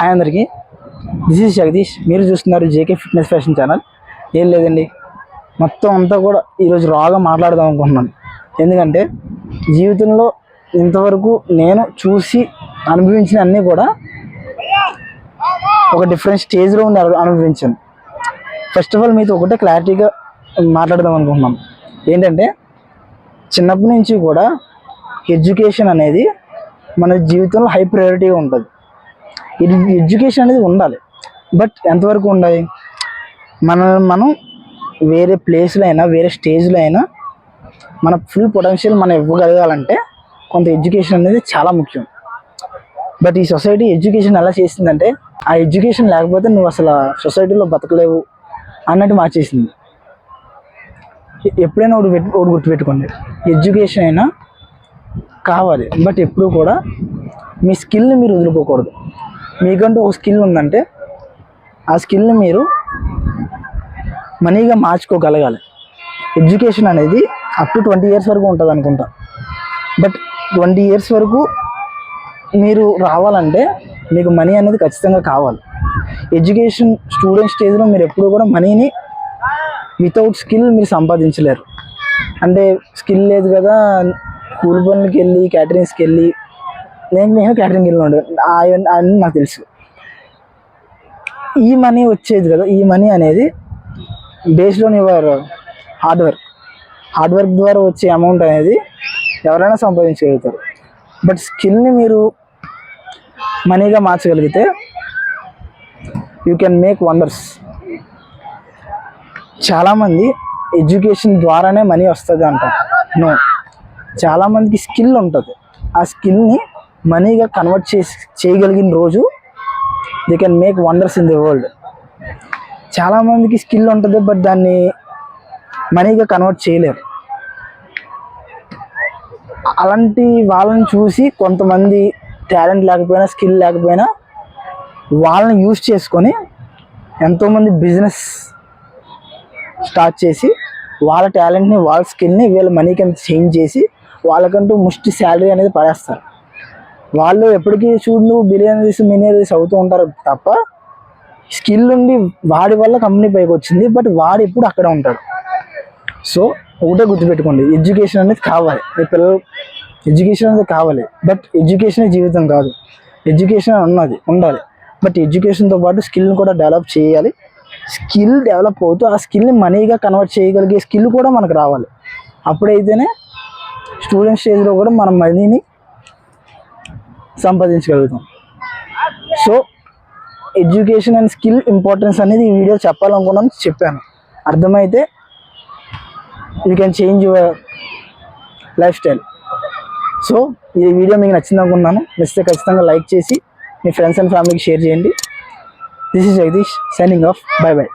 Hi అందరికీ, this is Jagadish. మీరు చూస్తున్నారు జేకే ఫిట్నెస్ ఫ్యాషన్ ఛానల్. ఏం లేదండి, మొత్తం అంతా కూడా ఈరోజు రాగా మాట్లాడదాం అనుకుంటున్నాను. ఎందుకంటే జీవితంలో ఇంతవరకు నేను చూసి అనుభవించిన అన్నీ కూడా ఒక డిఫరెంట్ స్టేజ్లో ఉండి అనుభవించాను. ఫస్ట్ ఆఫ్ ఆల్ మీతో ఒకటే క్లారిటీగా మాట్లాడదాం అనుకుంటున్నాం. ఏంటంటే చిన్నప్పటి నుంచి కూడా ఎడ్యుకేషన్ అనేది మన జీవితంలో హై ప్రయారిటీగా ఉంటుంది. ఇది ఎడ్యుకేషన్ అనేది ఉండాలి, బట్ ఎంతవరకు ఉండాలి? మనం వేరే ప్లేస్లో అయినా వేరే స్టేజ్లో అయినా మన ఫుల్ పొటెన్షియల్ మనం ఇవ్వగలగాలంటే కొంత ఎడ్యుకేషన్ అనేది చాలా ముఖ్యం. బట్ ఈ సొసైటీ ఎడ్యుకేషన్ ఎలా చేసిందంటే ఆ ఎడ్యుకేషన్ లేకపోతే నువ్వు అసలు సొసైటీలో బతకలేవు అన్నట్టు మార్చేసింది. ఎప్పుడైనా ఒకటి గుర్తుపెట్టుకోండి, ఎడ్యుకేషన్ అయినా కావాలి, బట్ ఎప్పుడు కూడా మీ స్కిల్ని మీరు వదులుకోకూడదు. మీకంటూ ఒక స్కిల్ ఉందంటే ఆ స్కిల్ని మీరు మనీగా మార్చుకోగలగాలి. ఎడ్యుకేషన్ అనేది అప్ టు 20 years వరకు ఉంటుంది అనుకుంటా. బట్ 20 years వరకు మీరు రావాలంటే మీకు మనీ అనేది ఖచ్చితంగా కావాలి. ఎడ్యుకేషన్ స్టూడెంట్ స్టేజ్లో మీరు ఎప్పుడు కూడా మనీని వితౌట్ స్కిల్ మీరు సంపాదించలేరు. అంటే స్కిల్ లేదు కదా, కూలి పనులకి వెళ్ళి క్యాటరింగ్స్కి వెళ్ళి నేను క్యాటరింగ్ వెళ్ళినాడు అవన్నీ నాకు తెలుసు. ఈ మనీ వచ్చేది కదా, ఈ మనీ అనేది based on your hard work ద్వారా వచ్చే అమౌంట్ అనేది ఎవరైనా సంపాదించగలుగుతారు. బట్ స్కిల్ని మీరు మనీగా మార్చగలిగితే యూ కెన్ మేక్ వండర్స్. చాలామంది ఎడ్యుకేషన్ ద్వారానే మనీ వస్తుంది అంటారు. నో, చాలామందికి స్కిల్ ఉంటుంది. ఆ స్కిల్ని మనీగా కన్వర్ట్ చేయగలిగిన రోజు they can make wonders in the world. చాలామందికి స్కిల్ ఉంటుంది, బట్ దాన్ని మనీగా కన్వర్ట్ చేయలేరు. అలాంటి వాళ్ళని చూసి కొంతమంది టాలెంట్ లేకపోయినా స్కిల్ లేకపోయినా వాళ్ళని యూజ్ చేసుకొని ఎంతోమంది బిజినెస్ స్టార్ట్ చేసి వాళ్ళ టాలెంట్ని వాళ్ళ స్కిల్ని వీళ్ళ మనీకి అంత చేంజ్ చేసి వాళ్ళకంటూ ముష్టి శాలరీ అనేది పడేస్తారు. వాళ్ళు ఎప్పటికీ చూడు బిలియనరీస్ మిలియనరీస్ అవుతూ ఉంటారు తప్ప స్కిల్ ఉండి వాడి వల్ల కంపెనీ పైకి వచ్చింది, బట్ వాడు ఎప్పుడు అక్కడ ఉంటాడు. సో ఒకటే గుర్తుపెట్టుకోండి, ఎడ్యుకేషన్ అనేది కావాలి. మీ పిల్లలు ఎడ్యుకేషన్ అనేది కావాలి, బట్ ఎడ్యుకేషనే జీవితం కాదు. ఎడ్యుకేషన్ ఉండాలి, బట్ ఎడ్యుకేషన్తో పాటు స్కిల్ని కూడా డెవలప్ చేయాలి. స్కిల్ డెవలప్ అవుతూ ఆ స్కిల్ని మనీగా కన్వర్ట్ చేయగలిగే స్కిల్ కూడా మనకు రావాలి. అప్పుడైతేనే స్టూడెంట్ స్టేజ్లో కూడా మనం మనీని సంపాదించగలుగుతాం. So education and skill importance అనేది ఈ వీడియో చెప్పాలనుకున్నాను, చెప్పాను. అర్థమైతే you can change your lifestyle. So ఈ వీడియో మీకు నచ్చింది అనుకున్నాను. నచ్చితే ఖచ్చితంగా లైక్ చేసి మీ ఫ్రెండ్స్ అండ్ ఫ్యామిలీకి షేర్ చేయండి. This is Jagadish signing off. Bye by.